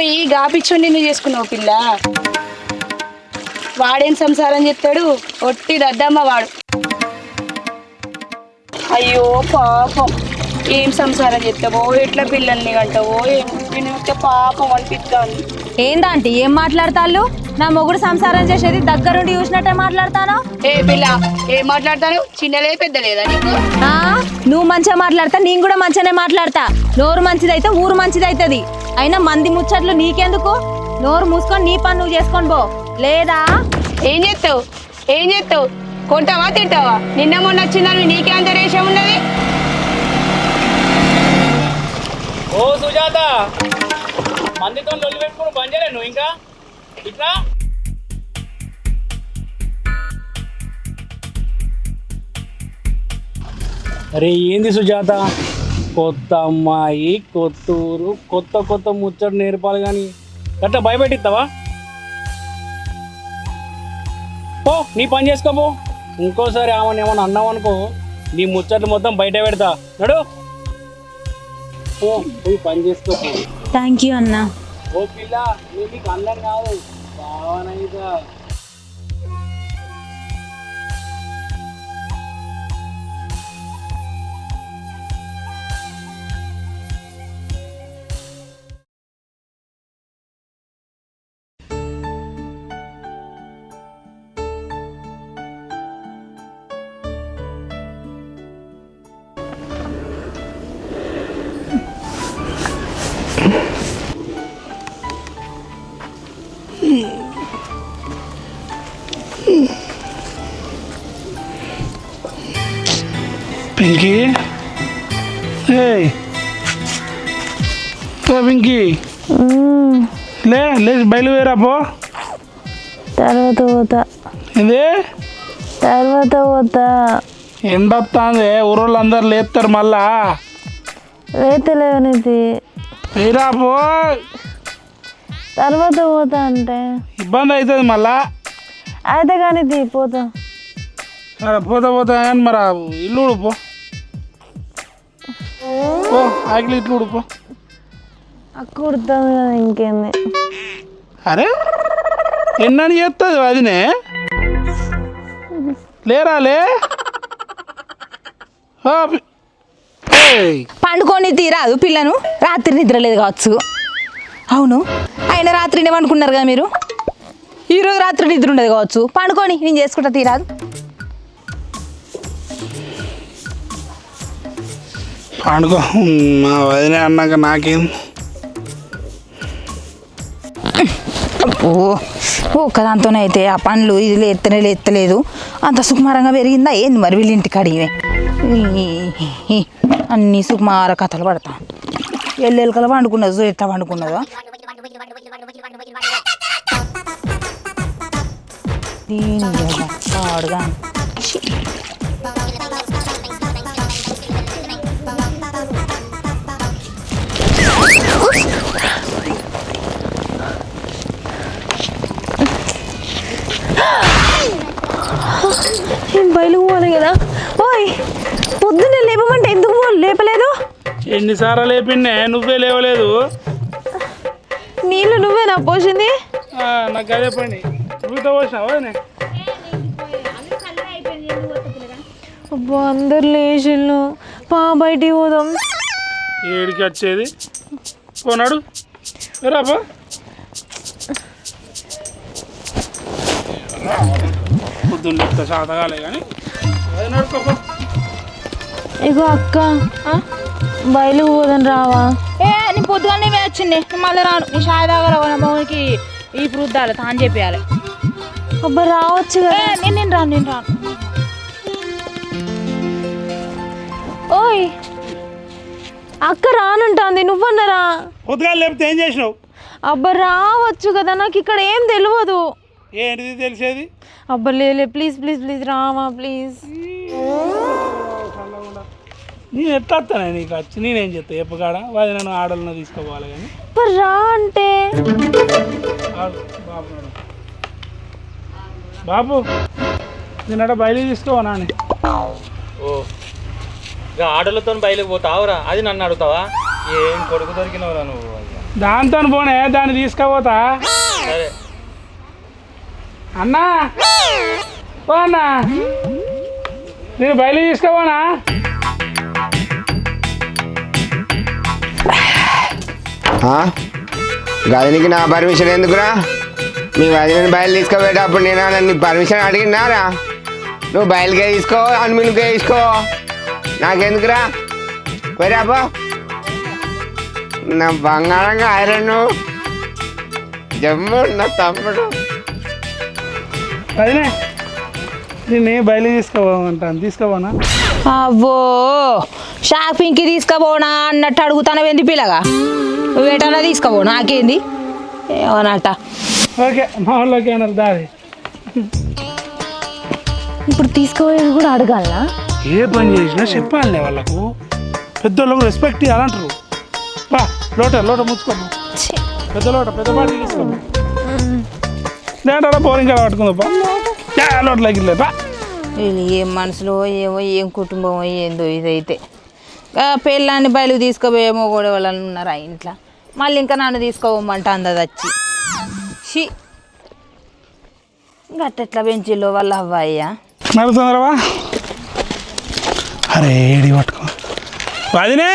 పోయి గాపిచ్చుండి నువ్వు చేసుకున్నావు పిల్ల. వాడేం సంసారం చెప్తాడు, ఒట్టి దద్దమ్మ వాడు. అయ్యో పాపం, ఏం సంసారం చెప్తావో, ఎట్లా పిల్లల్ని కంటావో ఏమో. నేను పాపం అనిపిస్తాను. ఏందంటే ఏం మాట్లాడతాళ్ళు? నా మొగుడు సంసారం చేసేది దగ్గరుండి చూసినట్టే మాట్లాడతాను. ఏ పిల్ల, ఏం మాట్లాడతాను? చిన్నలే పెద్ద లేదా నీకు? నువ్వు మంచిగా మాట్లాడతా, నేను కూడా మంచిగానే మాట్లాడతా. నోరు మంచిదైతే ఊరు మంచిదైతుంది. అయినా మంది ముచ్చట్లు నీకెందుకు? నోరు మూసుకొని నీ పని నువ్వు చేసుకొని పో. లేదా ఏం చేస్తావు? కొంటావా తింటావా? నిన్న మొన్న వచ్చిందని నీకే అంత రేషం ఉన్నది. ఓ సుజాత, మందితో లొల్లి పెట్టుకుని బంద్ చేయలే నువ్వు ఇంకా ఇట్లా? అరే ఏంది సుజాత, కొత్త అమ్మాయి, కొత్త ఊరు, కొత్త ముచ్చట నేర్పాలి కానీ గట్లా భయపెట్టిస్తావా? పో నీ పని చేసుకోపో. ఇంకోసారి ఆమెను ఏమన్నా అన్నావు అనుకో, నీ ముచ్చట్లు మొత్తం బయట పెడతా. నడు పోయి పని చేసుకోపో. థ్యాంక్ యూ అన్నా. ఓ పిల్ల, నీకు అందం కాదు భావనైదా. పింకీ, పింకీ లేచి బయలుదేరా పో. తర్వాత పోతా. ఇది తర్వాత పోతా. ఎండ వస్తుంది, ఊరోళ్ళు అందరు లేస్తారు మళ్ళా. లేతలేవనిది. వేరా పో. తర్వాత పోతా అంటే ఇబ్బంది అవుతుంది మళ్ళా. అయితే కానీ పోతా. పోతా కానీ మరి ఇల్లు ఊడిపో. ఆకలి ఇట్లు ఊడిపో. అక్క కుడుతుంది కదా, ఇంకేంది. అరే ఎన్నని చేస్తుంది అదినే. లేరాలే పండుకొని తీరాదు పిల్లను. రాత్రి నిద్ర లేదు కావచ్చు. అవును, ఆయన రాత్రినే పండుకున్నారు కదా మీరు. ఈరోజు రాత్రి నిద్ర ఉండదు కావచ్చు. పండుకొని నేను చేసుకుంటా తీరాదు. పండుకో, మా వదిన అన్నాక నాకేం. ఒక్కదాంతోనే అయితే ఆ పండ్లు ఇది ఎత్తలేదు. అంత సుకుమారంగా పెరిగిందా ఏంది మరి వీళ్ళ ఇంటికి అడిగివే. అన్ని సుకుమార కథలు పడతా. ఎల్లెలకల పండుకున్నదో ఎట్లా పండుకున్నదో. పాడుగా బయలు పోవాలి కదా. ఓయ్, పొద్దున్నే లేపమంటే ఎందుకు లేపలేదు? ఎన్నిసార్లు లేపిండే, నువ్వే లేవలేదు. నీళ్ళు నువ్వేనా పోసింది? నాకు అదే పని. నువ్వుతో పోసినావా? అబ్బా, అందరు లేచిళ్ళు. బయటికి పోదాం. ఏడికి వచ్చేది పోనాడు రాబా. పొద్దున్న చెప్తా శాతగాలే కానీ నడుకోపో. ఇగో అక్క, బయలుకు పోదాం రావా? నీ పొద్దుగానే వచ్చింది, మళ్ళీ రాను. నీ షాయి దగ్గర మౌనికి ఈ వృద్ధాలు తాను చెప్పేయాలి. అబ్బా రావచ్చు కదా. నేను రాను. ఓయ్, అక్క రానుంటుంది, నువ్వన్నరా? పొద్దుగా లేపితే ఏం చేసినావు? అబ్బా రావచ్చు కదా, నాకు ఇక్కడ ఏం తెలియదు. ఏంటిది తెలిసేది? అబ్బా లేలే, ప్లీజ్ రావా ప్లీజ్. నేను ఎట్లా వస్తానే నీకు వచ్చి నేనేం చెప్తా ఎప్పగాడ అది నన్ను ఆడలను తీసుకోవాలి కానీ రా అంటే. బాబు నేనట బయలు తీసుకోవా అని. ఓ ఇక ఆడలతో బయలుకి పోతావురా, అది నన్ను అడుగుతావా? ఏం కొడుకు దొరికినవురా నువ్వు. దాంతో పోనే దాన్ని తీసుకుపోతా. అన్నా ఓ అన్నా, నేను బయలు తీసుకుపోనా? గదినికి నా పర్మిషన్ ఎందుకురా? మీ వదిలిని బయలు తీసుకోబోయేటప్పుడు నేను నన్ను పర్మిషన్ అడిగినారా? నువ్వు బయలుకే తీసుకో, అన్మిన్కే తీసుకో, నాకెందుకురా? పోయిరాపో. నా బంగారంగా ఐరన్ జమ్ము నా తమ్ముడు. అదినే నిన్నే బయలు తీసుకోమంటాను, తీసుకోపోనా? అవ్వో షాపింగ్కి తీసుకుపోనా అన్నట్టు అడుగుతాను ఏంది పిల్లగా? నువ్వేటన్నా తీసుకోపో, నాకేంది ఏమన్నట్ట. ఓకే మా వాళ్ళకి అన్నారు దాది. ఇప్పుడు తీసుకోవేది కూడా అడగాలనా? ఏ పని చేసినా చెప్పాలి వాళ్ళకు, పెద్దోళ్ళకు రెస్పెక్ట్ ఇవ్వాలంటారు. బా లోట ముచ్చుకోము, పెద్ద బాటిల్ తీసుకోము. నేను బోరింగ్ కాడ పట్టుకుందా లోటలోకి వెళ్ళా. వీళ్ళు ఏం మనసులో ఏమో ఏం కుటుంబమో ఏందో ఇదైతే. పెళ్ళాన్ని బయలు తీసుకుపోయేమో కూడా వాళ్ళు ఉన్నారు ఆ ఇంట్లో, మళ్ళీ ఇంకా నన్ను తీసుకోవమ్మంట అందది వచ్చి. షీ గట్టెట్లా పెంచిల్లో వాళ్ళ అవ్వయ్యా. నడుతుందరవా? అరే ఏడి పట్టుకో వదినే,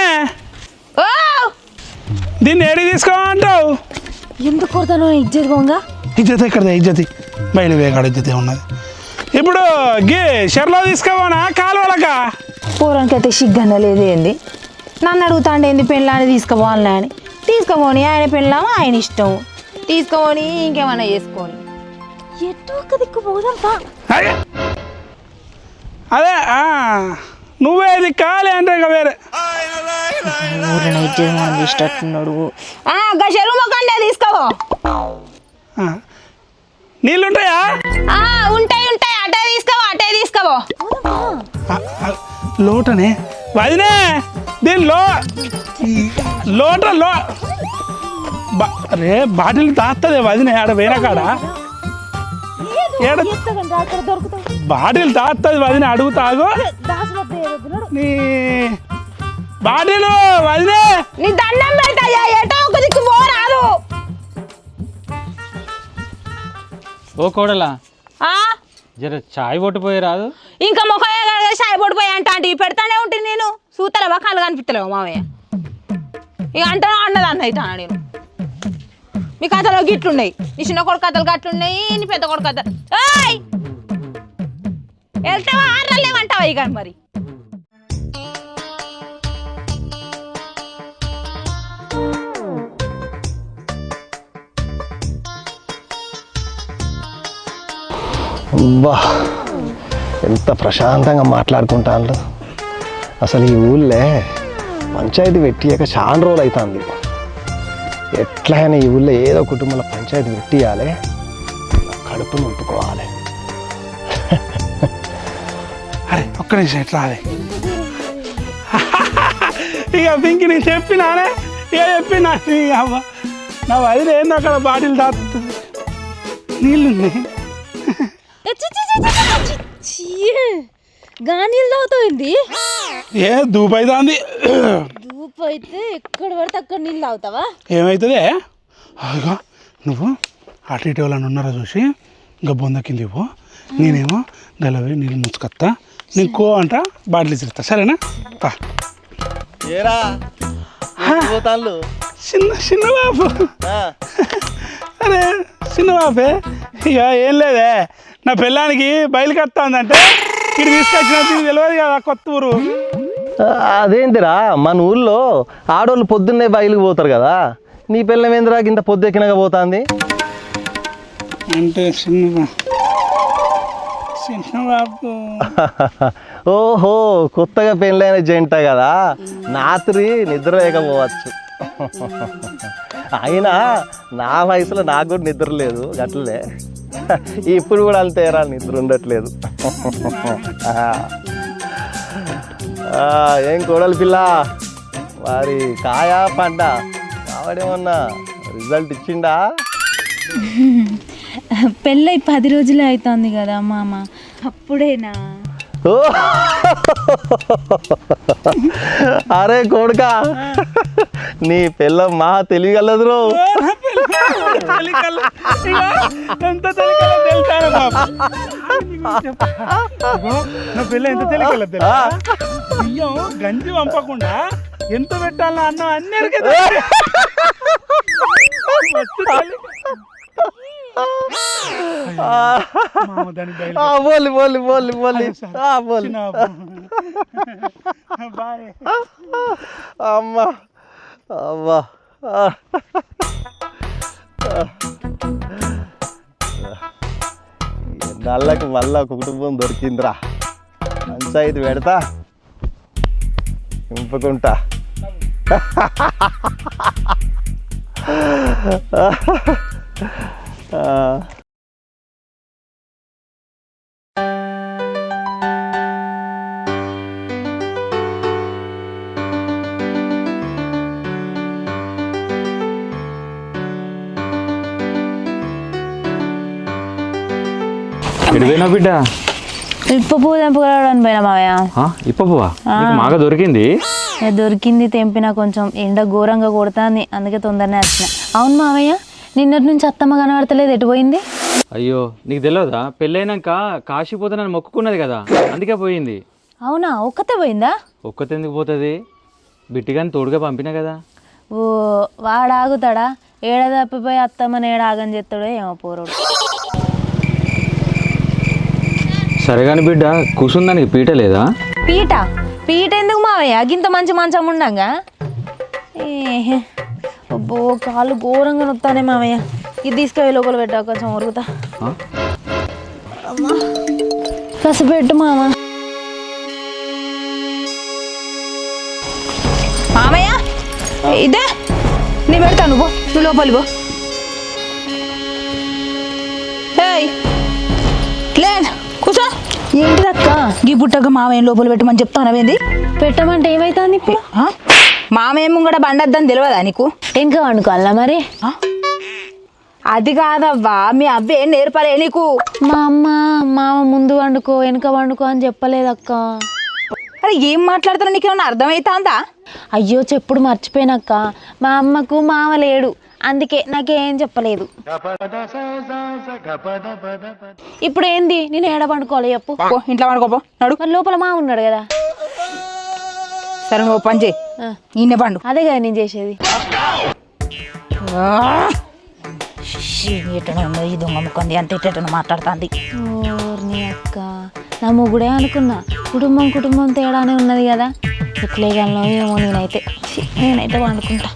ఓ దీన్ని ఏడి తీసుకోమంటావు? ఎందుకు కొడతాను ఇజ్జత్ పోంగా? ఇజ్జత్ ఎక్కడదే ఇజ్జతి, బయలు వేగాడ ఇజ్జతే ఉన్నది. ఇప్పుడు గీ షెర్లో తీసుకోవానా కాలువలకా? పూరానికి అయితే సిగ్గన్న లేదేంది, నన్ను అడుగుతాండి ఏంది పెళ్ళాన్ని తీసుకుపోవాలని అని. తీసుకుపోని, ఆయన పెళ్ళాము ఆయన ఇష్టం, తీసుకుపోని ఇంకేమన్నా చేసుకోని. ఎటు ఒక్క దిక్కు పోదాంపా. అదే నువ్వేది కాలే అంటే ఇక వేరే ఊరిన ఇచ్చేది మనం ఇష్టట్టున్నాడు. చెరువు మొక్కండే తీసుకోవో. నీళ్ళుంటాయా? ఉంటాయి అటే తీసుకోవో. లోటనే వదినే, దీనిలో అరే బాటిల్ తాస్తుంది వదినే, ఆడ వేరే కాడ బాటిల్ తాస్తుంది వదిన, అడుగుతాగు నీ బాటిల్ వదినే. నీ దండం పెడతాయా, ఎటో ఒక దిక్కు పోరాదు. ఓ కోడలా జర చాయ్ పొట్టిపోయి రాదు? ఇంకా ముఖమే సాయి పడిపోయి అంటే పెడతానే ఉంటుంది. నేను సూతలేవా కళ్ళు కనిపిస్తలేవు మావయ్య, ఇక అంటే అన్నది అన్న అవుతాను నేను. మీ కథలో గిట్లున్నాయి, నీ చిన్న కొడుకు కథలు గట్లున్నాయి, నీ పెద్ద కొడుకు కథలు. వెళ్తావా ఆడలేమంటావా ఇక మరి? అబ్బా ఎంత ప్రశాంతంగా మాట్లాడుకుంటాను. అసలు ఈ ఊళ్ళే పంచాయతీ పెట్టియాక చాలా రోజులు అవుతుంది. ఎట్లయినా ఈ ఊళ్ళో ఏదో కుటుంబంలో పంచాయతీ పెట్టియాలి, కడుపు నింపుకోవాలి. అరే ఒక్క నిమిషం ఎట్లా అదే ఇక పింకి నేను చెప్పినానే, ఇక చెప్పినా అవ్వ నా వదిలి ఏంది అక్కడ బాటిల్ తాగుతుంది, నీళ్ళున్నాయి. గానీళ్ళు తాగుతాయింది, ఏ దూపు అవుతుంది. ధూపు అయితే ఎక్కడ పడితే అక్కడ నీళ్ళు తాగుతావా? ఏమవుతుంది? అదిగో నువ్వు అటు ఇటు వాళ్ళని ఉన్నారో చూసి ఇంకా బొంద కింద ఇవ్వు, నేనేమో గలవి నీళ్ళు ముచ్చుకొస్తా, నీకు కో అంట బాటిల్ ఇస్తా, సరేనా? చిన్న బాబు, అరే చిన్న బాబే, ఇక ఏం లేదే, నా పిల్లానికి బయలుకి ఉందంటే ఇక్కడ తీసుకొచ్చిన తెలియదు కదా, కొత్త ఊరు. అదేంటిరా, మన ఊళ్ళో ఆడోళ్ళు పొద్దున్నే బయలుకి పోతారు కదా, నీ పిల్లం ఏందిరా ఇంత పొద్దుెక్కినగా పోతుంది? అంటే చిన్న బాబు. ఓహో, కొత్తగా పెళ్ళైన జంట కదా, రాత్రి నిద్ర లేకపోవచ్చు. అయినా నా వయసులో నాకు కూడా నిద్ర లేదు, అట్లే ఇప్పుడు కూడా అంతేరా, నిద్ర ఉండట్లేదు. ఏం కోడలి పిల్ల, మరి కాయా పంట కావడేమన్నా రిజల్ట్ ఇచ్చిండా? పెళ్ళై 10 రోజులే అవుతుంది కదా మామ, అప్పుడేనా? ఓ అరే కొడుకా నీ పిల్ల మా తెలియగలదురో. ఎంత తెలియగల తెలుసా బాబు? నా పిల్ల ఎంత తెలియగల తెలుసా? బియ్యం గంజి పంపకుండా ఎంత పెట్టాలన్నా అన్నం అన్నీ కదా. బోలి బోలి బోలి బోలి బోలి అమ్మా అమ్మా నల్లకి మళ్ళా ఒక కుటుంబం దొరికిందిరా. పంచాయతీ పెడతా నింపుకుంటా. ఎడిపోయినా బిడ్డ? ఇప్ప పువ్వు తెంపుకోవడానికి పోయినా మావయ్య. ఇప్ప పువ్వా? మాగా దొరికింది. దొరికింది, తెంపిన. కొంచెం ఎండ ఘోరంగా కొడుతుంది, అందుకే తొందరనే వచ్చిన. అవును మావయ్య, నిన్నటి నుంచి అత్తమ్మ కనబడతలేదు, ఎటు పోయింది? అయ్యో నీకు తెలియదా? పెళ్ళైనాక కాశీపోతే నన్ను మొక్కుకున్నది కదా, అందుకే పోయింది. అవునా, ఒక్కతే పోయిందా? ఒక్కతే ఎందుకు పోతుంది? బిట్టిగాని తోడుగా పంపినా కదా. ఓ వాడు ఆగుతాడా? ఏడ తప్పిపోయి అత్తమ్మని ఏడ ఆగని చెప్తాడో ఏమో పోరోడు. సరే కానీ బిడ్డ, కూర్చుందానికి పీట లేదా? పీట పీట ఎందుకు మావయ్య? గింత మంచి మంచం ఉండంగా. అబ్బో కాళ్ళు ఘోరంగా నొత్తానే మావయ్య. ఇది తీసుకెళ్ళి లోపల పెట్టా, కొంచెం ఉరుగుతా. కసి పెట్టు మామ. మామయ్య ఇదే నీ పెడతా, నువ్వు లోపలి పో. లే కూర్చో. ఏంటిదక్క? గీ పుట్టక మామయ్య లోపల పెట్టమని చెప్తానవేంది? పెట్టమంటే ఏమైతుంది ఇప్పుడు? మామయ్య ముంగడ బండద్దని తెలియదా నీకు? ఇంకా వండుకోవాలా మరి? అది కాదవ్వా, మీ అవ్వే నేర్పలే నీకు. మా మామ ముందు వండుకో వెనక వండుకో అని చెప్పలేదక్క. అరే ఏం మాట్లాడుతున్నా, నీకు ఏమన్నా అర్థమవుతుందా? అయ్యో చెప్పుడు మర్చిపోయినక్క. మా అమ్మకు మామ లేడు, అందుకే నాకేం చెప్పలేదు. ఇప్పుడు ఏంది, నేను ఏడ పండుకోవాలి చెప్పు? ఇంట్లో వండుకోపో నడు. మరి లోపల మా ఉన్నాడు కదా. సరే నువ్వు పని చేయి, ఈయన పండు. అదే కదా నేను చేసేది. ఎట్టనో ఈ దొంగ ముక్కంది అంత ఎట్టనో మాట్లాడుతుంది. ఓర్ని అక్క, నా మొగుడే అనుకున్నా. కుటుంబం తేడానే ఉన్నది కదా. ఎట్లేగలను ఏమో. నేనైతే వండుకుంటా.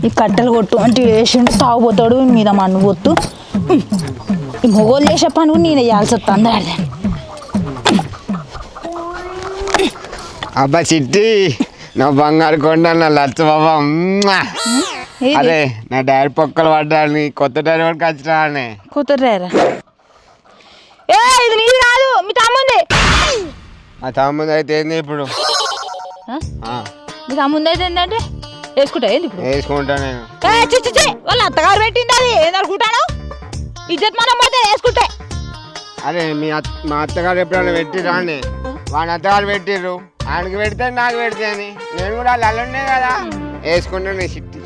ఈ కట్టెలు కొట్టు అంటే వేసిండు, తాగుపోతాడు మీద మన్ను పొత్తు. ఈ మొగోళ్ళు చేసే పని కూడా నేను వేయాల్సి వస్తుంది. అదే అబ్బా చిట్టి, నా బంగారు కొండ, నా లచ్చ బాబా. అదే నా డైరీ పొక్కలు పడ్డాను, కొత్త డైరీ పట్టుకు వచ్చినా. కొత్త డ్రైవరా? ఇది నీది కాదు, మీ తమ్ముంది. ఆ తమ్ముంది అయితే ఏంది ఇప్పుడు? మీ తమ్ముంది అయితే ఏంటంటే వేసుకుంటా. ఏంది ఇప్పుడు? వేసుకుంటా నేను. వాళ్ళ అత్తగారు పెట్టింది, అది ఏందనుకుంటాను? ఇజ్జత్ మనం పోతే వేసుకుంటే. అరే మా అత్తగారు ఎప్పుడైనా పెట్టిరా అని? వాడి అత్తగారు పెట్టిర్రు, ఆయనకి పెడితే నాకు పెడితే అని. నేను కూడా వాళ్ళు అల్లుండే కదా, వేసుకుంటాను చిట్టి.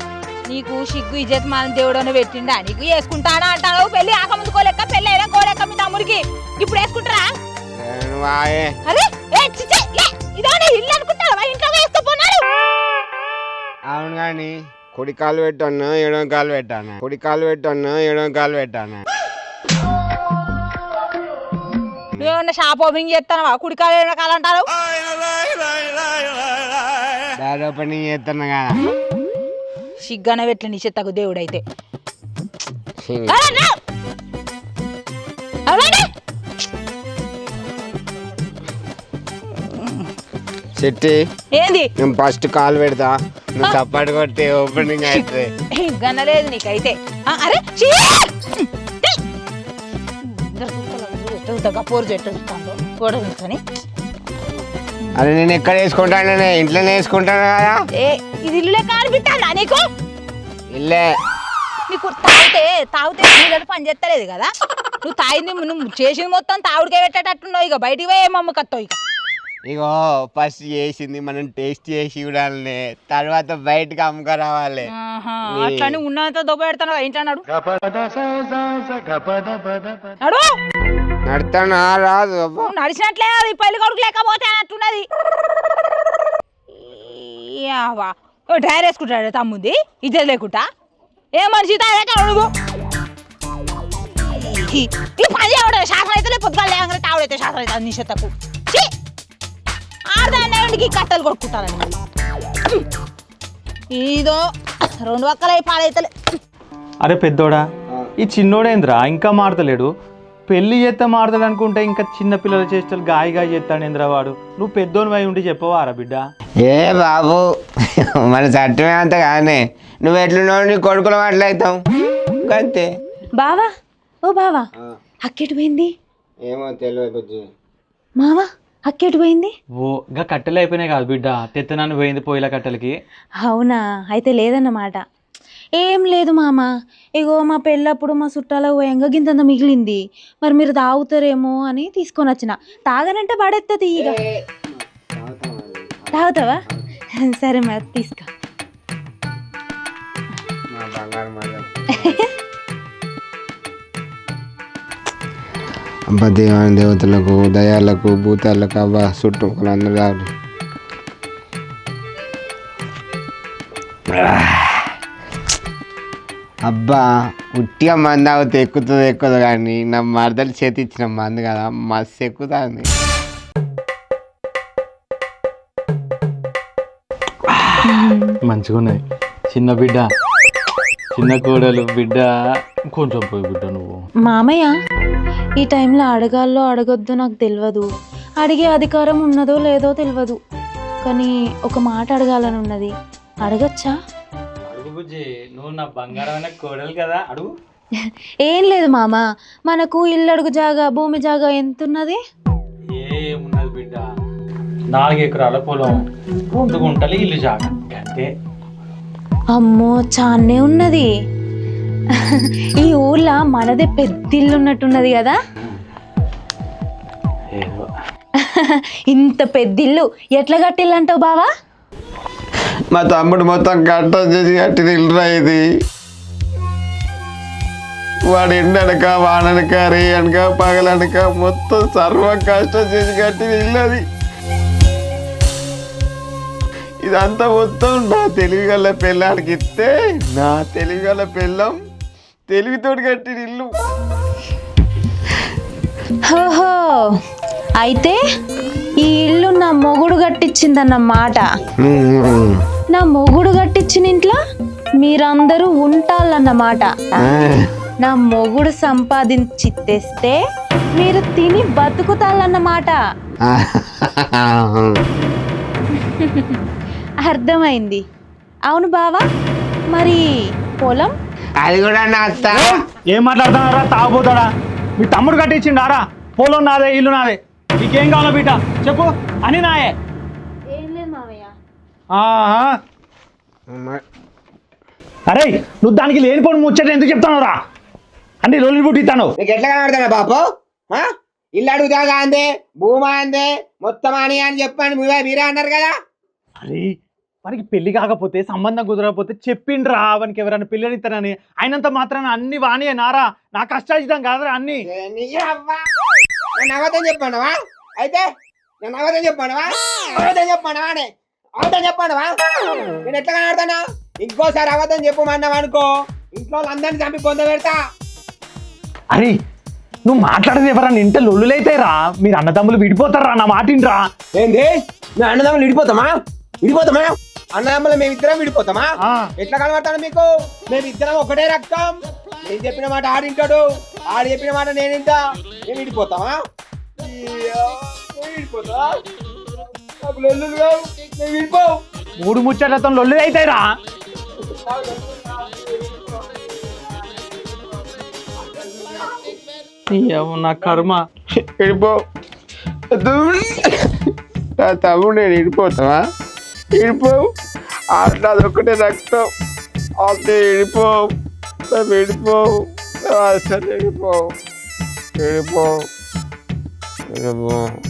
నీకు సిగ్గు ఇజ్జత్ మన దేవుడు అని పెట్టిండా? నీకు వేసుకుంటానా అంటావు? పెళ్లి ఆక ముందు కోలెక్క, పెళ్లి అయినా కోలెక్క మీ తమ్ముడికి. ఇప్పుడు వేసుకుంటారా? అరే ఇదో ఇల్లు అనుకుంటారా? ఇంట్లో వేసుకోపోన్నారు. అవును కానీ కుడి కాలు పెట్టాను, ఎడమ కాలు పెట్టాను. కుడి కాలు పెట్టాను, ఎడమ కాలు పెట్టాను. నువ్వేమన్నా షాప్ ఓపెనింగ్ చేస్తానవా? కుడికాలు ఎడమ కాలు అంటారు. దారి ఓపెనింగ్ చేస్తాను కదా. సిగ్గానే పెట్టలే నీ చెత్తకు దేవుడైతే. చెట్టి ఏంది? నేను ఫస్ట్ కాల్ పెడతా, నువ్వు చప్పటి కొట్టి ఓపెనింగ్ అయితే. గనలేదు నీకైతే. అరే పోరు చెట్టు గోడ చూసుకొని. అరే నేను ఎక్కడ వేసుకుంటాను? ఇంట్లోనే వేసుకుంటాను కదా. ఇది ఇల్లు లెక్క అనిపిస్తానా నీకు? ఇల్లే. నీ నీకు తాగితే నీళ్ళని పని చేస్తలేదు కదా. నువ్వు తాగింది నువ్వు చేసింది మొత్తం తాగుడికే పెట్టేటట్టున్నావు. ఇక బయటికి పోయే మమ్మకత్తావు. ఇక ఇగో ఫస్ట్ చేసింది మనం టేస్ట్ చేసి చూడాలనే, తర్వాత బయటకు అమ్ముకరావాలి. అట్లానే ఉన్నంత దొబ్బ పెడతాను. ఏంటి అన్నాడు నడతానా రాదు. నడిచినట్లే అది పెళ్లి కొడుకు లేకపోతే అన్నట్టున్నది. డ్రైర్ వేసుకుంటాడు తమ్ముంది ఇద్దరు లేకుండా. ఏ మనిషి తాగేట నువ్వు ఈ పని ఎవడ శాస్త్రం అయితే పొద్దుగా లేకపోతే తావుడైతే శాస్త్రం అయితే అన్ని చెత్తకు ఆడదానికి కట్టలు కొట్టుకుంటారని ఇదో 2 ఒక్కలై పాడైతే. అరే పెద్దోడా, ఈ చిన్నోడేంద్రా ఇంకా మారతలేడు? పెళ్లి చేస్తే మారతాడు అనుకుంటే ఇంకా చిన్న పిల్లల చేష్టలు గాయగా చేస్తాడేంద్రా వాడు. నువ్వు పెద్దోని అయి ఉండి చెప్పవారా బిడ్డ? ఏ బాబు మన చట్టమే అంత కానీ నువ్వు ఎట్లున్నావు, నీ కొడుకులు మాట్లాడతావు అంతే. బావా ఓ బావా అక్కెటు పోయింది? ఏమో తెలియదు మావా అక్కెటు పోయింది? ఓ ఇంకా కట్టెలు అయిపోయినాయి కాదు బిడ్డ, తెత్తనాన్ని పోయింది పోయిల కట్టెలకి. అవునా, అయితే లేదన్నమాట. ఏం లేదు మామ, ఇగో మా పెళ్ళప్పుడు మా చుట్టాలకు పోయంగా గింతంత మిగిలింది. మరి మీరు తాగుతారేమో అని తీసుకొని వచ్చిన. తాగనంటే పడేస్తుంది. ఇక తాగుతావా? సరే మరి తీసుకో. అబ్బా దేవాని దేవతలకు దయాలకు భూతాలకు అబ్బా చుట్టూ అందరూ రావాలి. అబ్బా ఉట్టిగా మంది అవుతే ఎక్కుతుంది కానీ నా మరదలు చేతి ఇచ్చిన మంది కదా మస్తు ఎక్కుతుంది. మంచిగా ఉన్నాయి. చిన్న బిడ్డ, చిన్న కోడలు బిడ్డ, కొంచెం పోయి బిడ్డ నువ్వు. మామయ్య ఈ టైంలో అడగాలో అడగొద్దో నాకు తెలియదు. అడిగే అధికారం ఉన్నదో లేదో తెలియదు. కానీ ఒక మాట అడగాలని ఉన్నది. అడగచ్చా? అడుగు బుజ్జి, నువ్వు నా బంగారమైన కోడలు కదా, అడుగు. ఏం లేదు మామ, మనకు ఇల్లు అడుగు జాగా భూమి జాగా ఎంత ఉన్నది? ఏమున్నది బిడ్డ, 4 ఎకరాల పొలం, 2 గుంటలు ఇల్లు జాగా అంతే. అమ్మో చానే ఉన్నది. ఈ ఊర్లో మనదే పెద్ద ఇల్లు ఉన్నట్టున్నది కదా. ఇంత పెద్ద ఇల్లు ఎట్లా కట్టిల్లంటావు బావా? మా తమ్ముడు మొత్తం కట్టం చేసి కట్టిన ఇల్లురా ఇది. వాడు ఎండనక వాననక రే అనక పగలనక మొత్తం సర్వం కష్టం చేసి కట్టిన ఇల్లు అది. ఇదంతా మొత్తం నా తెలివిగల పెళ్ళానికి ఇస్తే, నా తెలివిగల పెళ్ళం తెలివితోటి కట్టిన ఇల్లు. ఓహో, అయితే ఈ ఇల్లు నా మొగుడు కట్టించిందన్నమాట. నా మొగుడు కట్టించిన ఇంట్లో మీరందరూ ఉంటాలన్నమాట. నా మొగుడు సంపాదించి తెస్తే మీరు తిని బతుకుతాలన్నమాట. అర్థమైంది. అవును బావా, మరి పొలం? అది కూడా నా అత్త. ఏం మాట్లాడుతున్నారా తాగుపోతాడా? మీ తమ్ముడు కట్టించిండారా? పొలం నాదే, ఇల్లు నాదే, నీకేం కావాలో బిడ్డ చెప్పు అని నాయే. ఏం లేదు మావయ్య. అరే నువ్వు దానికి లేనిపోని ముచ్చట ఎందుకు చెప్తాను రా? అన్ని రోజులు పుట్టిస్తాను. నీకు ఎట్లా కనబడతాడా బాబు? ఇల్లు అడుగుతాగా అందే, భూమా అందే, మొత్తం అని అని చెప్పండి మీరే అన్నారు కదా. అరే వానికి పెళ్లి కాకపోతే, సంబంధం కుదరకపోతే చెప్పిండ్రా వానికి ఎవరైనా పెళ్ళని ఇస్తానని. అయినంత మాత్రాన అన్ని వాణి నారా, నా కష్టాజితం కాదురా అన్ని. నేను అబద్ధం చెప్పానవా? అయితే నేను అబద్ధం చెప్పానవా? అబద్ధం చెప్పానవా? అబద్ధం చెప్పానవా? నేను ఎట్లా కనబడతానా? ఇంకోసారి అబద్ధం చెప్పమన్నావు అనుకో, ఇంట్లో అందరిని చంపి పొంద పెడతా. అరే నువ్వు మాట్లాడేది ఎవరన్నా ఇంట లొల్లులైతాయిరా. మీరు అన్నదమ్ములు విడిపోతారా? నా మాటిండ్రా. ఏంది మేము అన్నదమ్ములు విడిపోతామా? అన్నదమ్ములు మేమిద్దరం విడిపోతామా? ఎట్లా కనబడతాను మీకు? మేమిద్దరం ఒకటే రక్తం. నేను చెప్పిన మాట ఆడింటాడు, ఆడు చెప్పిన మాట నేనింటా. మేము విడిపోతామా? విడిపోతా? విడిపోవు. 3 ముచ్చట్లతో లొల్లు అవుతాయిరా. నా కర్మ. విడిపో. నా తమ్ముడు నేను విడిపోతావా? విడిపోవు. అట్లా అదొక్కటే రక్తం. అదే విడిపోవు. విడిపోవు అసలు విడిపోవు విడిపోవు విడిపోవు